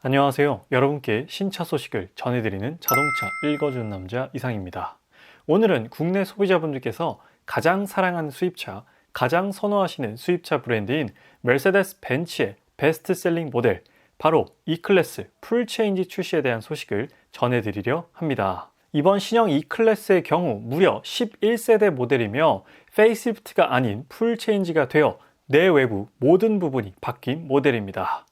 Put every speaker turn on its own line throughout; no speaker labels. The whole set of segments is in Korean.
안녕하세요. 여러분께 신차 소식을 전해드리는 자동차 읽어주는 남자 이상입니다. 오늘은 국내 소비자분들께서 가장 사랑하는 수입차, 가장 선호하시는 수입차 브랜드인 메르세데스 벤츠의 베스트셀링 모델, 바로 E클래스 풀체인지 출시에 대한 소식을 전해드리려 합니다. 이번 신형 E클래스의 경우 무려 11세대 모델이며 페이스리프트가 아닌 풀체인지가 되어 내외부 모든 부분이 바뀐 모델입니다.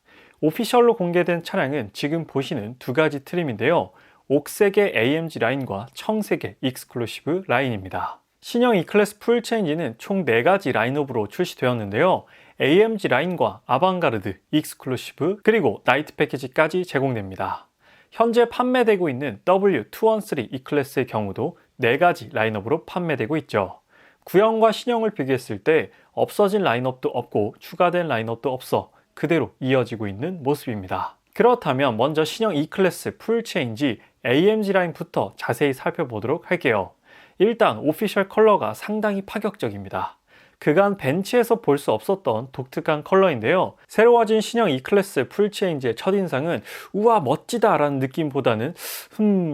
오피셜로 공개된 차량은 지금 보시는 두 가지 트림인데요. 옥색의 AMG 라인과 청색의 익스클루시브 라인입니다. 신형 E클래스 풀체인지는 총 4가지 라인업으로 출시되었는데요. AMG 라인과 아방가르드, 익스클루시브, 그리고 나이트 패키지까지 제공됩니다. 현재 판매되고 있는 W213 E클래스의 경우도 4가지 라인업으로 판매되고 있죠. 구형과 신형을 비교했을 때 없어진 라인업도 없고 추가된 라인업도 없어 그대로 이어지고 있는 모습입니다. 그렇다면 먼저 신형 E클래스 풀체인지 AMG 라인부터 자세히 살펴보도록 할게요. 일단 오피셜 컬러가 상당히 파격적입니다. 그간 벤츠에서 볼 수 없었던 독특한 컬러인데요. 새로워진 신형 E클래스 풀체인지의 첫인상은 우와 멋지다 라는 느낌보다는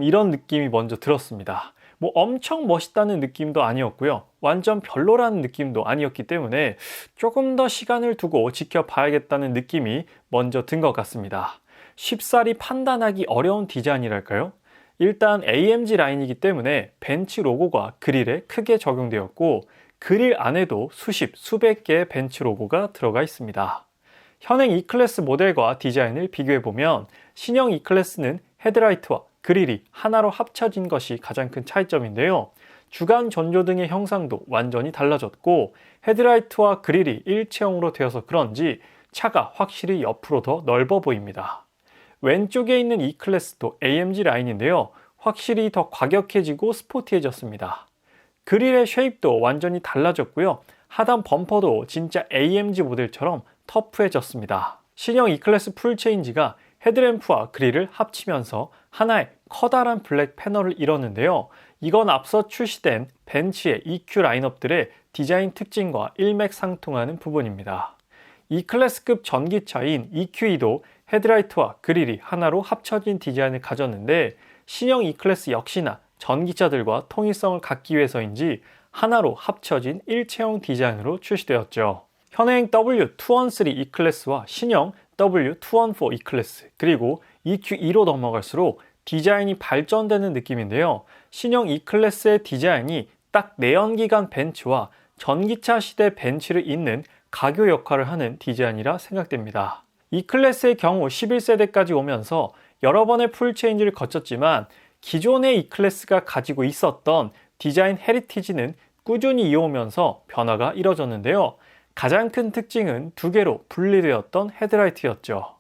이런 느낌이 먼저 들었습니다. 엄청 멋있다는 느낌도 아니었고요. 완전 별로라는 느낌도 아니었기 때문에 조금 더 시간을 두고 지켜봐야겠다는 느낌이 먼저 든 것 같습니다. 쉽사리 판단하기 어려운 디자인이랄까요? 일단 AMG 라인이기 때문에 벤츠 로고가 그릴에 크게 적용되었고 그릴 안에도 수백 개의 벤츠 로고가 들어가 있습니다. 현행 E클래스 모델과 디자인을 비교해보면 신형 E클래스는 헤드라이트와 그릴이 하나로 합쳐진 것이 가장 큰 차이점인데요. 주간 전조등의 형상도 완전히 달라졌고 헤드라이트와 그릴이 일체형으로 되어서 그런지 차가 확실히 옆으로 더 넓어 보입니다. 왼쪽에 있는 E클래스도 AMG 라인인데요. 확실히 더 과격해지고 스포티해졌습니다. 그릴의 쉐입도 완전히 달라졌고요. 하단 범퍼도 진짜 AMG 모델처럼 터프해졌습니다. 신형 E클래스 풀체인지가 헤드램프와 그릴을 합치면서 하나의 커다란 블랙 패널을 이뤘는데요. 이건 앞서 출시된 벤츠의 EQ 라인업들의 디자인 특징과 일맥상통하는 부분입니다. E클래스급 전기차인 EQE도 헤드라이트와 그릴이 하나로 합쳐진 디자인을 가졌는데 신형 E클래스 역시나 전기차들과 통일성을 갖기 위해서인지 하나로 합쳐진 일체형 디자인으로 출시되었죠. 현행 W213 E클래스와 신형 W214 E클래스 그리고 EQ2로 넘어갈수록 디자인이 발전되는 느낌인데요. 신형 E클래스의 디자인이 딱 내연기관 벤츠와 전기차 시대 벤츠를 잇는 가교 역할을 하는 디자인이라 생각됩니다. E클래스의 경우 11세대까지 오면서 여러 번의 풀체인지를 거쳤지만 기존의 E클래스가 가지고 있었던 디자인 헤리티지는 꾸준히 이어오면서 변화가 이뤄졌는데요. 가장 큰 특징은 두 개로 분리되었던 헤드라이트였죠.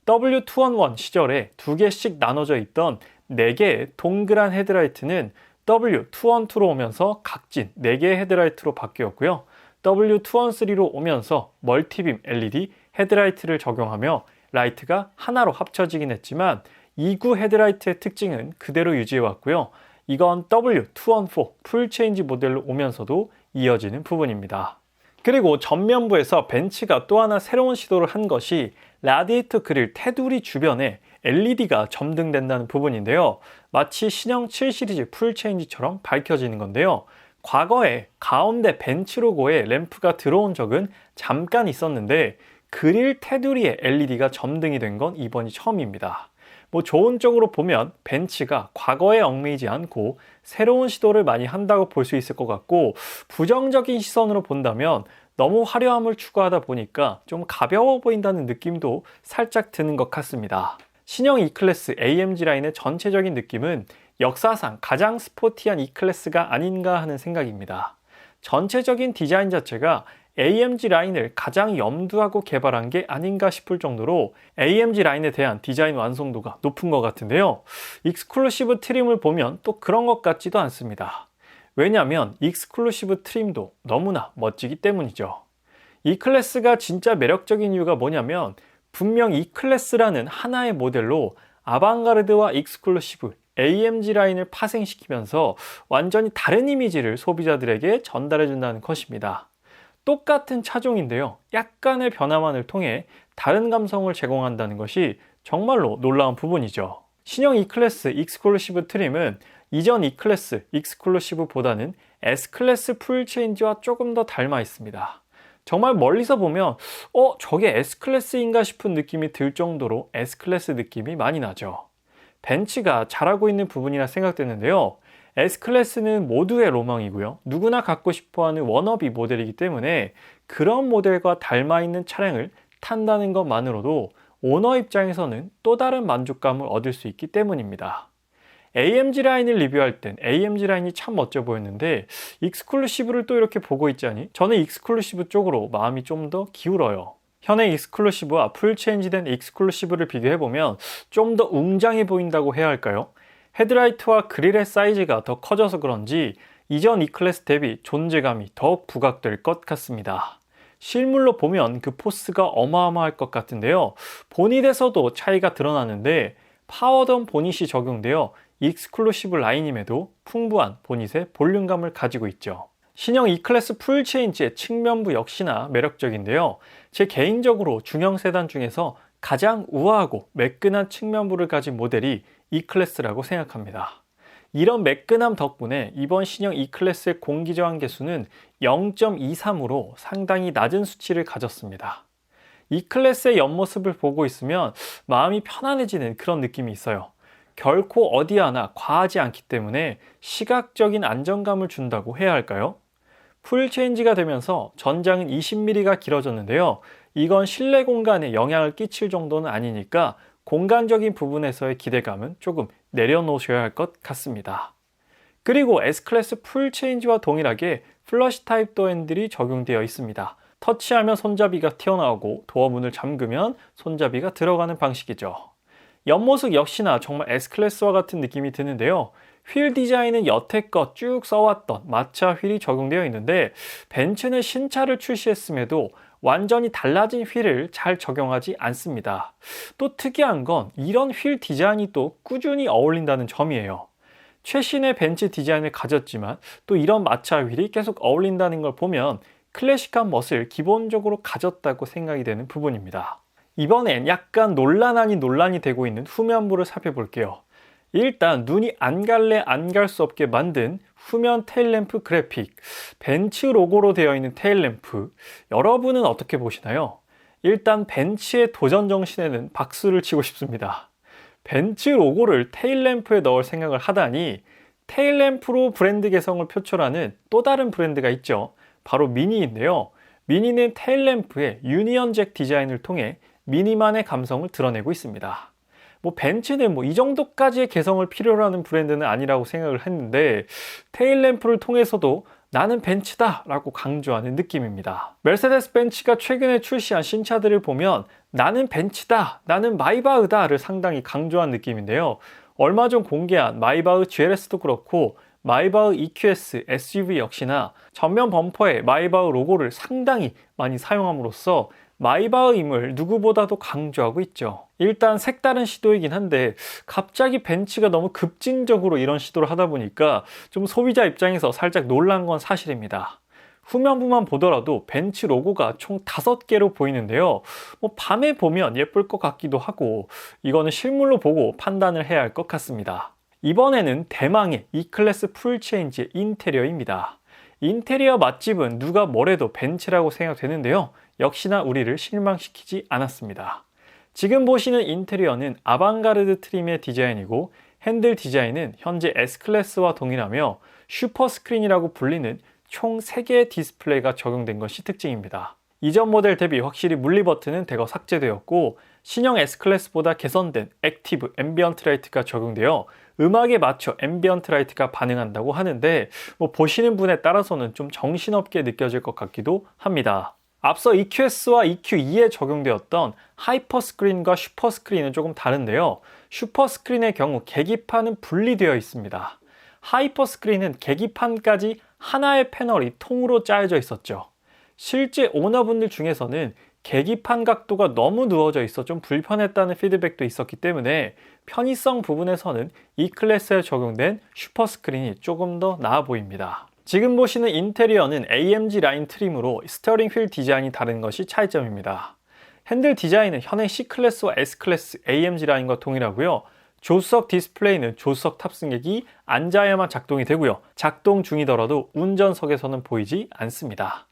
W211 시절에 두 개씩 나눠져 있던 4개의 동그란 헤드라이트는 W212로 오면서 각진 4개의 헤드라이트로 바뀌었고요. W213로 오면서 멀티빔 LED 헤드라이트를 적용하며 라이트가 하나로 합쳐지긴 했지만 2구 헤드라이트의 특징은 그대로 유지해왔고요. 이건 W214 풀체인지 모델로 오면서도 이어지는 부분입니다. 그리고 전면부에서 벤츠가 또 하나 새로운 시도를 한 것이 라디에이터 그릴 테두리 주변에 LED가 점등된다는 부분인데요. 마치 신형 7 시리즈 풀체인지처럼 밝혀지는 건데요. 과거에 가운데 벤츠 로고에 램프가 들어온 적은 잠깐 있었는데 그릴 테두리에 LED가 점등이 된 건 이번이 처음입니다. 좋은 쪽으로 보면 벤츠가 과거에 얽매이지 않고 새로운 시도를 많이 한다고 볼 수 있을 것 같고 부정적인 시선으로 본다면 너무 화려함을 추구하다 보니까 좀 가벼워 보인다는 느낌도 살짝 드는 것 같습니다. 신형 E클래스 AMG 라인의 전체적인 느낌은 역사상 가장 스포티한 E클래스가 아닌가 하는 생각입니다. 전체적인 디자인 자체가 AMG 라인을 가장 염두하고 개발한 게 아닌가 싶을 정도로 AMG 라인에 대한 디자인 완성도가 높은 것 같은데요. 익스클루시브 트림을 보면 또 그런 것 같지도 않습니다. 왜냐하면 익스클루시브 트림도 너무나 멋지기 때문이죠. E클래스가 진짜 매력적인 이유가 뭐냐면 분명 E클래스라는 하나의 모델로 아방가르드와 익스클루시브 AMG 라인을 파생시키면서 완전히 다른 이미지를 소비자들에게 전달해준다는 것입니다. 똑같은 차종인데요. 약간의 변화만을 통해 다른 감성을 제공한다는 것이 정말로 놀라운 부분이죠. 신형 E클래스 익스클루시브 트림은 이전 E클래스 익스클루시브보다는 S클래스 풀체인지와 조금 더 닮아 있습니다. 정말 멀리서 보면 저게 S클래스인가 싶은 느낌이 들 정도로 S클래스 느낌이 많이 나죠. 벤츠가 잘하고 있는 부분이라 생각되는데요. S클래스는 모두의 로망이고요. 누구나 갖고 싶어하는 워너비 모델이기 때문에 그런 모델과 닮아 있는 차량을 탄다는 것만으로도 오너 입장에서는 또 다른 만족감을 얻을 수 있기 때문입니다. AMG 라인을 리뷰할 땐 AMG 라인이 참 멋져 보였는데 익스클루시브를 또 이렇게 보고 있자니 저는 익스클루시브 쪽으로 마음이 좀 더 기울어요. 현행 익스클루시브와 풀체인지된 익스클루시브를 비교해보면 좀 더 웅장해 보인다고 해야 할까요? 헤드라이트와 그릴의 사이즈가 더 커져서 그런지 이전 E클래스 대비 존재감이 더욱 부각될 것 같습니다. 실물로 보면 그 포스가 어마어마할 것 같은데요. 보닛에서도 차이가 드러나는데 파워던 보닛이 적용되어 익스클루시브 라인임에도 풍부한 보닛의 볼륨감을 가지고 있죠. 신형 E클래스 풀체인지의 측면부 역시나 매력적인데요. 제 개인적으로 중형 세단 중에서 가장 우아하고 매끈한 측면부를 가진 모델이 E클래스라고 생각합니다. 이런 매끈함 덕분에 이번 신형 E클래스의 공기저항 계수는 0.23으로 상당히 낮은 수치를 가졌습니다. E클래스의 옆모습을 보고 있으면 마음이 편안해지는 그런 느낌이 있어요. 결코 어디 하나 과하지 않기 때문에 시각적인 안정감을 준다고 해야 할까요? 풀체인지가 되면서 전장은 20mm가 길어졌는데요. 이건 실내 공간에 영향을 끼칠 정도는 아니니까 공간적인 부분에서의 기대감은 조금 내려놓으셔야 할 것 같습니다. 그리고 S클래스 풀체인지와 동일하게 플러시 타입 도어 핸들이 적용되어 있습니다. 터치하면 손잡이가 튀어나오고 도어문을 잠그면 손잡이가 들어가는 방식이죠. 옆모습 역시나 정말 S클래스와 같은 느낌이 드는데요. 휠 디자인은 여태껏 쭉 써왔던 마차 휠이 적용되어 있는데 벤츠는 신차를 출시했음에도 완전히 달라진 휠을 잘 적용하지 않습니다. 또 특이한 건 이런 휠 디자인이 또 꾸준히 어울린다는 점이에요. 최신의 벤츠 디자인을 가졌지만 또 이런 마차 휠이 계속 어울린다는 걸 보면 클래식한 멋을 기본적으로 가졌다고 생각이 되는 부분입니다. 이번엔 약간 논란 아닌 논란이 되고 있는 후면부를 살펴볼게요. 일단 눈이 안 갈래 안 갈 수 없게 만든 후면 테일램프 그래픽, 벤츠 로고로 되어 있는 테일램프, 여러분은 어떻게 보시나요? 일단 벤츠의 도전 정신에는 박수를 치고 싶습니다. 벤츠 로고를 테일램프에 넣을 생각을 하다니, 테일램프로 브랜드 개성을 표출하는 또 다른 브랜드가 있죠. 바로 미니인데요. 미니는 테일램프의 유니언 잭 디자인을 통해 미니만의 감성을 드러내고 있습니다. 벤츠는 이 정도까지의 개성을 필요로 하는 브랜드는 아니라고 생각을 했는데 테일램프를 통해서도 나는 벤츠다 라고 강조하는 느낌입니다. 메르세데스 벤츠가 최근에 출시한 신차들을 보면 나는 벤츠다, 나는 마이바흐다를 상당히 강조한 느낌인데요. 얼마 전 공개한 마이바흐 GLS도 그렇고 마이바흐 EQS SUV 역시나 전면 범퍼에 마이바흐 로고를 상당히 많이 사용함으로써 마이바흐임을 누구보다도 강조하고 있죠. 일단 색다른 시도이긴 한데 갑자기 벤츠가 너무 급진적으로 이런 시도를 하다 보니까 좀 소비자 입장에서 살짝 놀란 건 사실입니다. 후면부만 보더라도 벤츠 로고가 총 5개로 보이는데요. 밤에 보면 예쁠 것 같기도 하고 이거는 실물로 보고 판단을 해야 할 것 같습니다. 이번에는 대망의 E클래스 풀체인지의 인테리어입니다. 인테리어 맛집은 누가 뭐래도 벤츠라고 생각되는데요. 역시나 우리를 실망시키지 않았습니다. 지금 보시는 인테리어는 아방가르드 트림의 디자인이고 핸들 디자인은 현재 S클래스와 동일하며 슈퍼스크린이라고 불리는 총 3개의 디스플레이가 적용된 것이 특징입니다. 이전 모델 대비 확실히 물리 버튼은 대거 삭제되었고 신형 S클래스보다 개선된 액티브 앰비언트 라이트가 적용되어 음악에 맞춰 앰비언트 라이트가 반응한다고 하는데 보시는 분에 따라서는 좀 정신없게 느껴질 것 같기도 합니다. 앞서 EQS와 EQ2에 적용되었던 하이퍼스크린과 슈퍼스크린은 조금 다른데요. 슈퍼스크린의 경우 계기판은 분리되어 있습니다. 하이퍼스크린은 계기판까지 하나의 패널이 통으로 짜여져 있었죠. 실제 오너분들 중에서는 계기판 각도가 너무 누워져 있어 좀 불편했다는 피드백도 있었기 때문에 편의성 부분에서는 E클래스에 적용된 슈퍼스크린이 조금 더 나아 보입니다. 지금 보시는 인테리어는 AMG 라인 트림으로 스티어링 휠 디자인이 다른 것이 차이점입니다. 핸들 디자인은 현행 C클래스와 S클래스 AMG 라인과 동일하고요. 조수석 디스플레이는 조수석 탑승객이 앉아야만 작동이 되고요. 작동 중이더라도 운전석에서는 보이지 않습니다.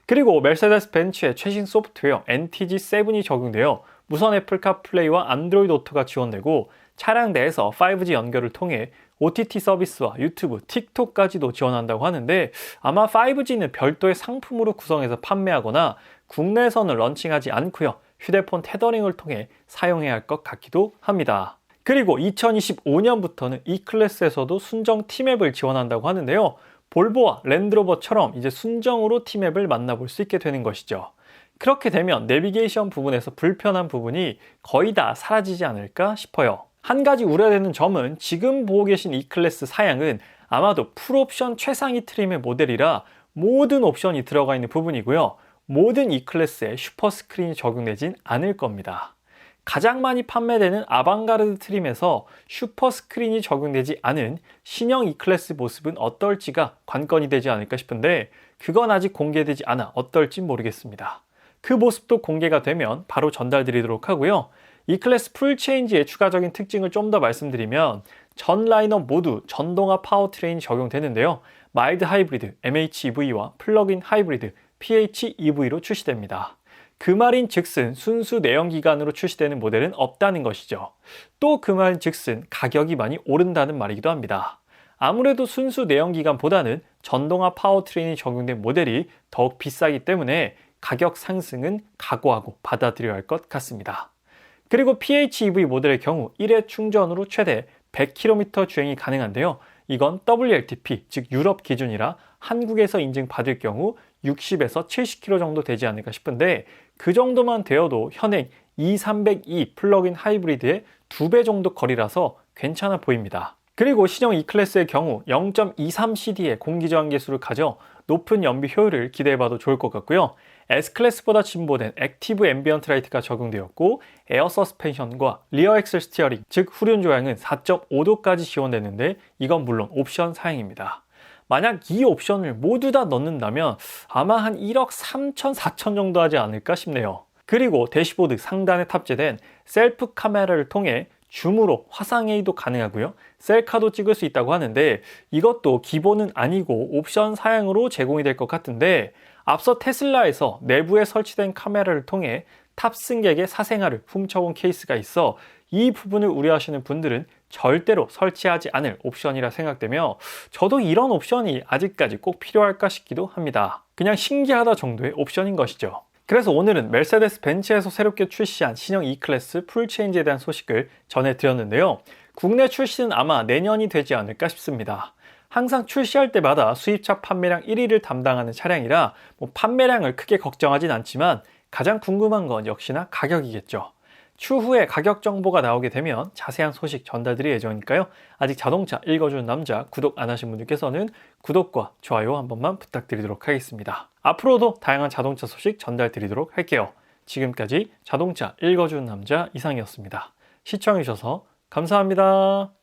그리고 메르세데스 벤츠의 최신 소프트웨어 NTG7이 적용되어 무선 애플 카플레이와 안드로이드 오토가 지원되고 차량 내에서 5G 연결을 통해 OTT 서비스와 유튜브, 틱톡까지도 지원한다고 하는데 아마 5G는 별도의 상품으로 구성해서 판매하거나 국내에서는 런칭하지 않고요. 휴대폰 테더링을 통해 사용해야 할 것 같기도 합니다. 그리고 2025년부터는 E클래스에서도 순정 T맵을 지원한다고 하는데요. 볼보와 랜드로버처럼 이제 순정으로 T맵을 만나볼 수 있게 되는 것이죠. 그렇게 되면 내비게이션 부분에서 불편한 부분이 거의 다 사라지지 않을까 싶어요. 한 가지 우려되는 점은 지금 보고 계신 E클래스 사양은 아마도 풀옵션 최상위 트림의 모델이라 모든 옵션이 들어가 있는 부분이고요. 모든 E클래스에 슈퍼스크린이 적용되진 않을 겁니다. 가장 많이 판매되는 아방가르드 트림에서 슈퍼스크린이 적용되지 않은 신형 E클래스 모습은 어떨지가 관건이 되지 않을까 싶은데 그건 아직 공개되지 않아 어떨지 모르겠습니다. 그 모습도 공개가 되면 바로 전달드리도록 하고요. E클래스 풀체인지의 추가적인 특징을 좀 더 말씀드리면 전 라인업 모두 전동화 파워트레인이 적용되는데요. 마일드 하이브리드 MHEV와 플러그인 하이브리드 PHEV로 출시됩니다. 그 말인 즉슨 순수 내연기관으로 출시되는 모델은 없다는 것이죠. 또 그 말인 즉슨 가격이 많이 오른다는 말이기도 합니다. 아무래도 순수 내연기관보다는 전동화 파워트레인이 적용된 모델이 더욱 비싸기 때문에 가격 상승은 각오하고 받아들여야 할 것 같습니다. 그리고 PHEV 모델의 경우 1회 충전으로 최대 100km 주행이 가능한데요. 이건 WLTP, 즉 유럽 기준이라 한국에서 인증받을 경우 60에서 70km 정도 되지 않을까 싶은데 그 정도만 되어도 현행 E302 플러그인 하이브리드의 2배 정도 거리라서 괜찮아 보입니다. 그리고 신형 E클래스의 경우 0.23CD의 공기저항 계수를 가져 높은 연비 효율을 기대해봐도 좋을 것 같고요. S클래스보다 진보된 액티브 앰비언트 라이트가 적용되었고 에어 서스펜션과 리어 엑셀 스티어링, 즉 후륜 조향은 4.5도까지 지원되는데 이건 물론 옵션 사양입니다. 만약 이 옵션을 모두 다 넣는다면 아마 한 1억 3천, 4천 정도 하지 않을까 싶네요. 그리고 대시보드 상단에 탑재된 셀프 카메라를 통해 줌으로 화상회의도 가능하고요. 셀카도 찍을 수 있다고 하는데 이것도 기본은 아니고 옵션 사양으로 제공이 될 것 같은데 앞서 테슬라에서 내부에 설치된 카메라를 통해 탑승객의 사생활을 훔쳐온 케이스가 있어 이 부분을 우려하시는 분들은 절대로 설치하지 않을 옵션이라 생각되며 저도 이런 옵션이 아직까지 꼭 필요할까 싶기도 합니다. 그냥 신기하다 정도의 옵션인 것이죠. 그래서 오늘은 메르세데스 벤츠에서 새롭게 출시한 신형 E클래스 풀체인지에 대한 소식을 전해드렸는데요. 국내 출시는 아마 내년이 되지 않을까 싶습니다. 항상 출시할 때마다 수입차 판매량 1위를 담당하는 차량이라 판매량을 크게 걱정하진 않지만 가장 궁금한 건 역시나 가격이겠죠. 추후에 가격 정보가 나오게 되면 자세한 소식 전달드릴 예정이니까요. 아직 자동차 읽어주는 남자 구독 안 하신 분들께서는 구독과 좋아요 한 번만 부탁드리도록 하겠습니다. 앞으로도 다양한 자동차 소식 전달드리도록 할게요. 지금까지 자동차 읽어주는 남자 이상이었습니다. 시청해주셔서 감사합니다.